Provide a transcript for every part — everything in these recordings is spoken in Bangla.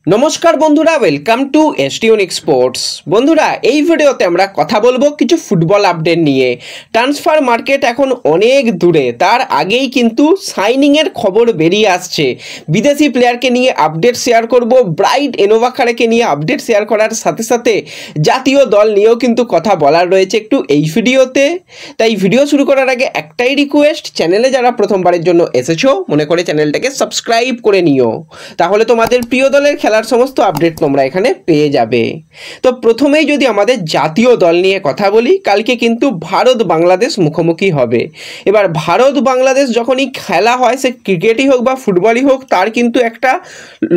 নমস্কার বন্ধুরা, ওয়েলকাম টু এসটিউনিক স্পোর্টস। বন্ধুরা, এই ভিডিওতে আমরা কথা বলবো কিছু ফুটবল আপডেট নিয়ে। ট্রান্সফার মার্কেট এখন অনেক দূরে, তার আগেই কিন্তু সাইনিংয়ের খবর বেরিয়ে আসছে। বিদেশি প্লেয়ারকে নিয়ে আপডেট শেয়ার করব, ব্রাইট এনোভাকারেকে নিয়ে আপডেট শেয়ার করার সাথে সাথে জাতীয় দল নিয়েও কিন্তু কথা বলার রয়েছে একটু এই ভিডিওতে। তাই ভিডিও শুরু করার আগে একটাই রিকোয়েস্ট, চ্যানেলে যারা প্রথমবারের জন্য এসেছো মনে করে চ্যানেলটাকে সাবস্ক্রাইব করে নিও, তাহলে তোমাদের প্রিয় দলের খেলার সমস্ত আপডেট তোমরা এখানে পেয়ে যাবে। তো প্রথমেই যদি আমাদের জাতীয় দল নিয়ে কথা বলি, কালকে কিন্তু ভারত বাংলাদেশ মুখোমুখি হবে। এবার ভারত বাংলাদেশ যখনই খেলা হয়, সে ক্রিকেটই হোক বা ফুটবলই হোক, তার কিন্তু একটা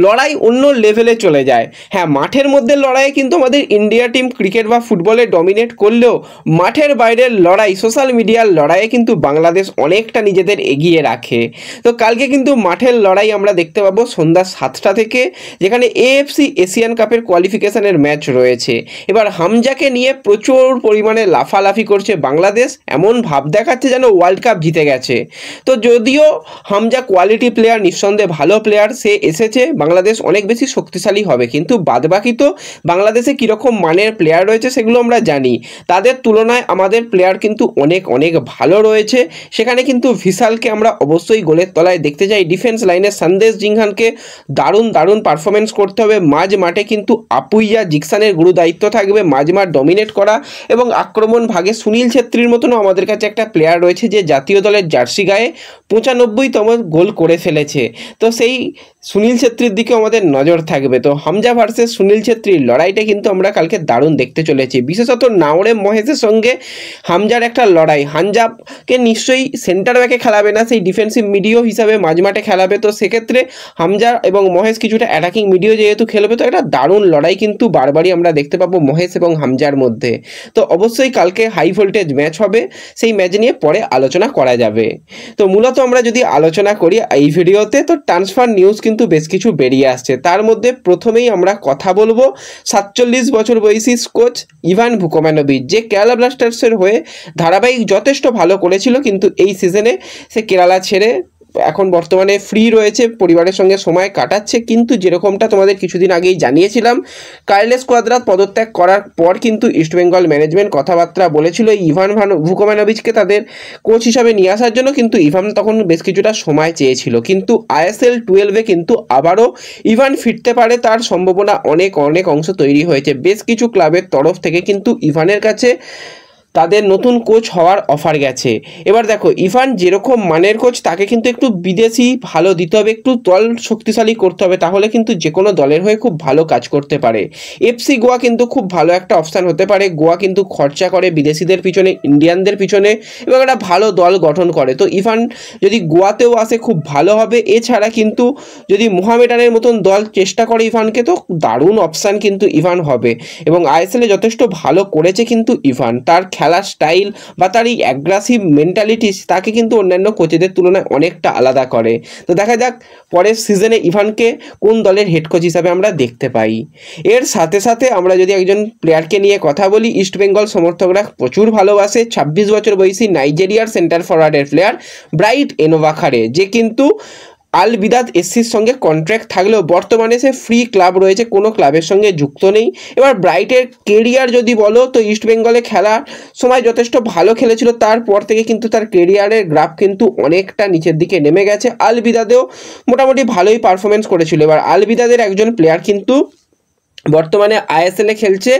লড়াই অন্য লেভেলে চলে যায়। হ্যাঁ, মাঠের মধ্যে লড়াইয়ে কিন্তু আমাদের ইন্ডিয়া টিম ক্রিকেট বা ফুটবলে ডমিনেট করলেও মাঠের বাইরের লড়াই, সোশ্যাল মিডিয়ার লড়াইয়ে কিন্তু বাংলাদেশ অনেকটা নিজেদের এগিয়ে রাখে। তো কালকে কিন্তু মাঠের লড়াই আমরা দেখতে পাবো সন্ধ্যা 7টা থেকে, যেখানে এএফসি এশিয়ান কাপের কোয়ালিফিকেশনের ম্যাচ রয়েছে। এবার হামজাকে নিয়ে প্রচুর পরিমাণে লাফালাফি করছে বাংলাদেশ, এমন ভাব দেখাচ্ছে যেন ওয়ার্ল্ড কাপ জিতে গেছে। তো যদিও হামজা কোয়ালিটি প্লেয়ার, নিঃসন্দেহে ভালো প্লেয়ার, সে এসেছে, বাংলাদেশ অনেক বেশি শক্তিশালী হবে, কিন্তু বাদবাকি তো বাংলাদেশে কীরকম মানের প্লেয়ার রয়েছে সেগুলো আমরা জানি। তাদের তুলনায় আমাদের প্লেয়ার কিন্তু অনেক অনেক ভালো রয়েছে। সেখানে কিন্তু ভিশালকে আমরা অবশ্যই গোলের তলায় দেখতে চাই। ডিফেন্স লাইনে সন্দেশ জিংহানকে দারুণ পারফরমেন্স করতে হবে। মাঝ মাঠে কিন্তু আপুইয়া জিকসানের গুরু দায়িত্ব থাকবে মাঝ মাঠ ডমিনেট করা, এবং আক্রমণ ভাগে সুনীল ছেত্রীর মতনও আমাদের কাছে একটা প্লেয়ার রয়েছে যে জাতীয় দলের জার্সি গায়ে 95তম গোল করে ফেলেছে। তো সেই সুনীল ছেত্রীর দিকে আমাদের নজর থাকবে। তো হামজা ভার্সেস সুনীল ছেত্রীর লড়াইটা কিন্তু আমরা কালকে দারুণ দেখতে চলেছি। বিশেষত নাওরে মহেশের সঙ্গে হামজার একটা লড়াই। হামজাকে নিশ্চয়ই সেন্টার ব্যাকে খেলাবে না, সেই ডিফেন্সিভ মিডিও হিসাবে মাঝমাঠে খেলাবে। তো সেক্ষেত্রে হামজা এবং মহেশ কিছুটা অ্যাটাকিং মিডিও যেহেতু খেলবে, তো একটা দারুণ লড়াই কিন্তু বারবারই আমরা দেখতে পাবো মহেশ এবং হামজার মধ্যে। তো অবশ্যই কালকে হাই ভোল্টেজ ম্যাচ হবে, সেই ম্যাচ নিয়ে পরে আলোচনা করা যাবে। তো মূলত আমরা যদি আলোচনা করি এই ভিডিওতে, তো ট্রান্সফার নিউজ কিন্তু বেশ কিছু বেরিয়ে আসছে। তার মধ্যে প্রথমেই আমরা কথা বলবো 47 বছর বয়সী কোচ ইভান ভুকোম্যানোভিচ, যে কেরালা ব্লাস্টার্সের হয়ে ধারাবাহিক যথেষ্ট ভালো করেছিল, কিন্তু এই সিজনে সে কেরালা ছেড়ে এখন বর্তমানে ফ্রি রয়েছে, পরিবারের সঙ্গে সময় কাটাচ্ছে। কিন্তু যেরকমটা তোমাদের কিছুদিন আগেই জানিয়েছিলাম, কার্লেস কোয়াদ্রাত পদত্যাগ করার পর কিন্তু ইস্টবেঙ্গল ম্যানেজমেন্ট কথাবার্তা বলেছিল ইভান ভুকোম্যানোভিচকে তাদের কোচ হিসাবে নিয়ে আসার জন্য, কিন্তু ইভান তখন বেশ কিছুটা সময় চেয়েছিল। কিন্তু ISL 12-এ কিন্তু আবারও ইভান ফিরতে পারে, তার সম্ভাবনা অনেক অংশ তৈরি হয়েছে। বেশ কিছু ক্লাবের তরফ থেকে কিন্তু ইভানের কাছে তাদের নতুন কোচ হওয়ার অফার গেছে। এবার দেখো, ইভান যেরকম মানের কোচ, তাকে কিন্তু একটু বিদেশি ভালো দিতে হবে, একটু দল শক্তিশালী করতে হবে, তাহলে কিন্তু যে কোনো দলের হয়ে খুব ভালো কাজ করতে পারে। FC গোয়া কিন্তু খুব ভালো একটা অপশান হতে পারে। গোয়া কিন্তু খরচা করে বিদেশিদের পিছনে, ইন্ডিয়ানদের পিছনে, এবং একটা ভালো দল গঠন করে। তো ইভান যদি গোয়াতেও আসে খুব ভালো হবে। এছাড়া কিন্তু যদি মোহামেডানের মতন দল চেষ্টা করে ইভানকে, তো দারুণ অপশান কিন্তু ইভান হবে। এবং ISL-এ যথেষ্ট ভালো করেছে কিন্তু ইভান, তার খেলার স্টাইল বা তার এই অ্যাগ্রেসিভ মেন্টালিটি তাকে কিন্তু অন্যান্য কোচেদের তুলনায় অনেকটা আলাদা করে। তো দেখা যাক পরের সিজনে ইভানকে কোন দলের হেড কোচ হিসাবে আমরা দেখতে পাই। এর সাথে সাথে আমরা যদি একজন প্লেয়ারকে নিয়ে কথা বলি, ইস্টবেঙ্গল সমর্থকরা প্রচুর ভালোবাসে 26 বছর বয়সী নাইজেরিয়ার সেন্টার ফরওয়ার্ডের প্লেয়ার ব্রাইট এনোভাকারে, যে কিন্তু আল বিদাত এসসির সঙ্গে কন্ট্রাক্ট থাকলেও বর্তমানে সে ফ্রি ক্লাব রয়েছে, কোনো ক্লাবের সঙ্গে যুক্ত নেই। এবার ব্রাইটের কেরিয়ার যদি বলো, তো ইস্টবেঙ্গলে খেলার সময় যথেষ্ট ভালো খেলেছিল, তারপর থেকে কিন্তু তার কেরিয়ারের গ্রাফ কিন্তু অনেকটা নিচের দিকে নেমে গেছে। আল বিদাতেও মোটামুটি ভালোই পারফরমেন্স করেছিল। এবার আল বিদাতের একজন প্লেয়ার কিন্তু বর্তমানে ISL-এ খেলছে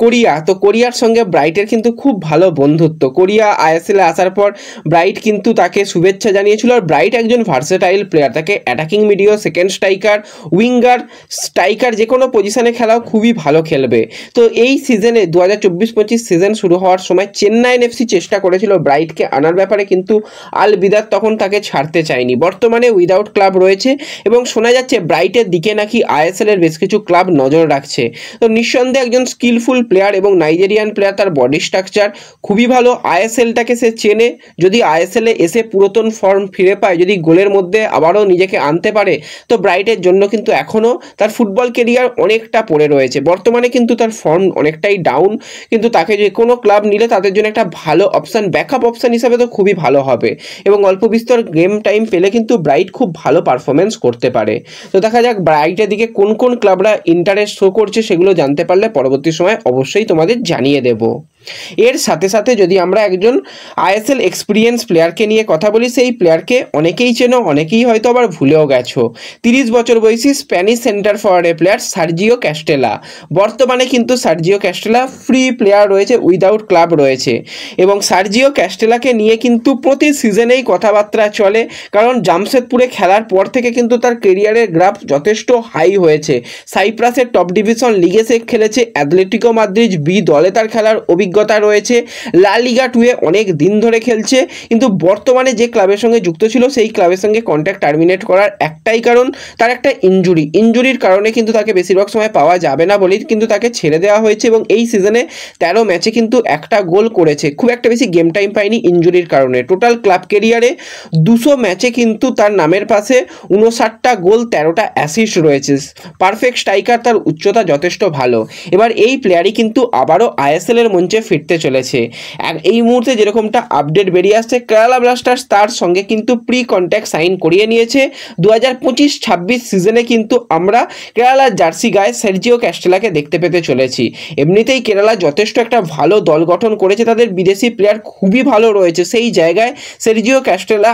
কোরিয়া। তো কোরিয়ার সঙ্গে ব্রাইটের কিন্তু খুব ভালো বন্ধুত্ব। কোরিয়া ISL-এ আসার পর ব্রাইট কিন্তু তাকে শুভেচ্ছা জানিয়েছিল। আর ব্রাইট একজন ভার্সেটাইল প্লেয়ার, তাকে অ্যাটাকিং মিডিও, সেকেন্ড স্ট্রাইকার, উইঙ্গার, স্ট্রাইকার যে কোনো পজিশনে খেলাও খুবই ভালো খেলবে। তো এই সিজনে 2024-25 সিজন শুরু হওয়ার সময় চেন্নাইন FC চেষ্টা করেছিল ব্রাইটকে আনার ব্যাপারে, কিন্তু আল বিদাত তখন তাকে ছাড়তে চায়নি। বর্তমানে উইদাউট ক্লাব রয়েছে এবং শোনা যাচ্ছে ব্রাইটের দিকে নাকি ISL-এর বেশ কিছু ক্লাব নজর রাখছে। পারছে। তো নিঃসন্দেহে একজন স্কিলফুল প্লেয়ার এবং নাইজেরিয়ান প্লেয়ার, তার বডি স্ট্রাকচার খুবই ভালো, আইএসএলটাকে সে চেনে। যদি আইএসএলে এসে পুরাতন ফর্ম ফিরে পায়, যদি গোলের মধ্যে আবারও নিজেকে আনতে পারে, তো ব্রাইটের জন্য কিন্তু এখনও তার ফুটবল কেরিয়ার অনেকটা পড়ে রয়েছে। বর্তমানে কিন্তু তার ফর্ম অনেকটাই ডাউন, কিন্তু তাকে যে কোনো ক্লাব নিলে তাদের জন্য একটা ভালো অপশান, ব্যাকআপ অপশান হিসাবে তো খুবই ভালো হবে এবং অল্প বিস্তর গেম টাইম পেলে কিন্তু ব্রাইট খুব ভালো পারফরমেন্স করতে পারে। তো দেখা যাক ব্রাইটের দিকে কোন কোন ক্লাবরা ইন্টারেস্ট শো করছে, সেগুলো জানতে পারলে পরবর্তী সময় অবশ্যই তোমাদের জানিয়ে দেব। এর সাথে সাথে যদি আমরা একজন আইএসএল এক্সপিরিয়েন্স প্লেয়ারকে নিয়ে কথা বলি, সেই প্লেয়ারকে অনেকেই চেনো, অনেকেই হয়তো আবার ভুলেও গেছো। 30 বছর বয়সী স্প্যানিশ সেন্টার ফরওয়ার্ডের প্লেয়ার সার্জিও ক্যাস্টেলা। বর্তমানে কিন্তু সার্জিও ক্যাস্টেলা ফ্রি প্লেয়ার রয়েছে, উইদাউট ক্লাব রয়েছে এবং সার্জিও ক্যাস্টেলাকে নিয়ে কিন্তু প্রতি সিজনেই কথাবার্তা চলে, কারণ জামশেদপুরে খেলার পর থেকে কিন্তু তার কেরিয়ারের গ্রাফ যথেষ্ট হাই হয়েছে। সাইপ্রাসের টপ ডিভিশন লিগে সে খেলেছে, অ্যাথলেটিকো মাদ্রিদ বি দলে তার খেলার অভিজ্ঞতা রয়েছে, লা লিগা 2-এ অনেক দিন ধরে খেলছে, কিন্তু বর্তমানে যে ক্লাবের সঙ্গে যুক্ত ছিল সেই ক্লাবের সঙ্গে কন্ট্রাক্ট টার্মিনেট করার একটাই কারণ, তার একটা ইনজুরির কারণে কিন্তু তাকে বেশিরভাগ সময় পাওয়া যাবে না বলেই কিন্তু তাকে ছেড়ে দেওয়া হয়েছে এবং এই সিজনে 13 ম্যাচে কিন্তু একটা গোল করেছে, খুব একটা বেশি গেম টাইম পায়নি ইনজুরির কারণে। টোটাল ক্লাব কেরিয়ারে 200 ম্যাচে কিন্তু তার নামের পাশে 59টা গোল, 13টা অ্যাসিস্ট রয়েছে। পারফেক্ট স্ট্রাইকার, তার উচ্চতা যথেষ্ট ভালো। এবার এই প্লেয়ারই কিন্তু আবারও আইএসএল এর মঞ্চে ফিরতে চলেছে। এই মুহূর্তে যেরকমটা আপডেট বেরিয়ে আসছে, কেরালা ব্লাস্টার্স তার সঙ্গে কিন্তু প্রি কন্ট্যাক্ট সাইন করিয়ে নিয়েছে। 2025-26 সিজনে কিন্তু আমরা কেরালার জার্সি গায়ে সার্জিও ক্যাস্টেলাকে দেখতে পেতে চলেছি। এমনিতেই কেরালা যথেষ্ট একটা ভালো দল গঠন করেছে, তাদের বিদেশি প্লেয়ার খুবই ভালো রয়েছে, সেই জায়গায় সার্জিও ক্যাস্টেলা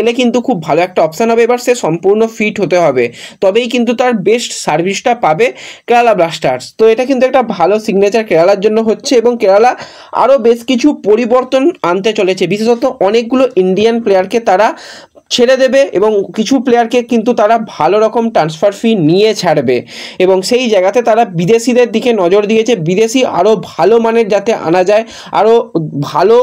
এলে কিন্তু খুব ভালো একটা অপশান হবে। এবার সে সম্পূর্ণ ফিট হতে হবে, তবেই কিন্তু তার বেস্ট সার্ভিসটা পাবে কেরালা ব্লাস্টার্স। তো এটা কিন্তু একটা ভালো সিগনেচার কেরালার জন্য হচ্ছে এবং কেরালা আরও বেশ কিছু পরিবর্তন আনতে চলেছে, বিশেষত অনেকগুলো ইন্ডিয়ান প্লেয়ারকে তারা ছেড়ে দেবে এবং কিছু প্লেয়ারকে কিন্তু তারা ভালো রকম ট্রান্সফার ফি নিয়ে ছাড়বে এবং সেই জায়গাতে তারা বিদেশিদের দিকে নজর দিয়েছে। বিদেশি আরও ভালো মানের যাতে আনা যায়, আরও ভালো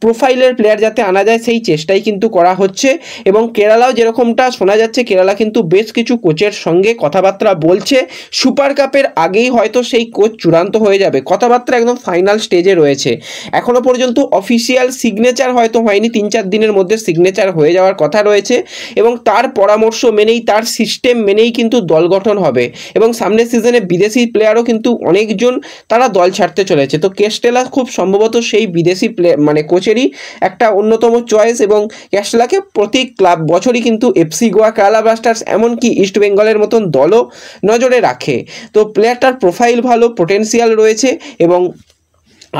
প্রোফাইলের প্লেয়ার যাতে আনা যায়, সেই চেষ্টাই কিন্তু করা হচ্ছে এবং কেরালাও যেরকমটা শোনা যাচ্ছে, কেরালা কিন্তু বেশ কিছু কোচের সঙ্গে কথাবার্তা বলছে। সুপার কাপের আগেই হয়তো সেই কোচ চূড়ান্ত হয়ে যাবে, কথাবার্তা একদম ফাইনাল স্টেজে রয়েছে। এখনও পর্যন্ত অফিসিয়াল সিগনেচার হয়তো হয়নি, 3-4 দিনের মধ্যে সিগনেচার হয়ে যাওয়ার কথা রয়েছে এবং তার পরামর্শ মেনেই, তার সিস্টেম মেনেই কিন্তু দল গঠন হবে এবং সামনের সিজনে বিদেশি প্লেয়ারও কিন্তু অনেকজন তারা দল ছাড়তে চলেছে। তো ক্যাস্টেলা খুব সম্ভবত সেই বিদেশি মানে কোচেরই একটা অন্যতম চয়েস এবং ক্যাস্টেলাকে প্রতি ক্লাব বছরই কিন্তু এফসি গোয়া, কেরালা ব্লাস্টার্স, এমনকি ইস্ট বেঙ্গলের মতন দলও নজরে রাখে। তো প্লেয়ারটার প্রোফাইল ভালো, পোটেন্সিয়াল রয়েছে এবং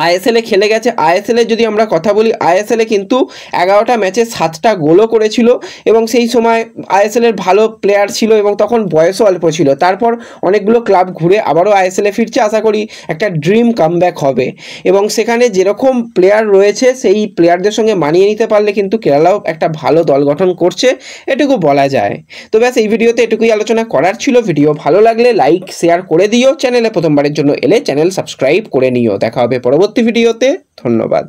আইএসএলে খেলে গেছে। আইএসএলে যদি আমরা কথা বলি, আইএসএলে কিন্তু 11টা ম্যাচে 7টা গোলও করেছিল এবং সেই সময় আইএসএলের ভালো প্লেয়ার ছিল এবং তখন বয়সও অল্প ছিল। তারপর অনেকগুলো ক্লাব ঘুরে আবারও আইএসএলে ফিরছে, আশা করি একটা ড্রিম কামব্যাক হবে এবং সেখানে যেরকম প্লেয়ার রয়েছে সেই প্লেয়ারদের সঙ্গে মানিয়ে নিতে পারলে কিন্তু কেরালাও একটা ভালো দল গঠন করছে, এটুকু বলা যায়। তো ব্যাস এই ভিডিওতে এটুকুই আলোচনা করার ছিল। ভিডিও ভালো লাগলে লাইক শেয়ার করে দিও, চ্যানেলে প্রথমবারের জন্য এলে চ্যানেল সাবস্ক্রাইব করে নিও। দেখা হবে পরবর্তী ভিডিওতে। ধন্যবাদ।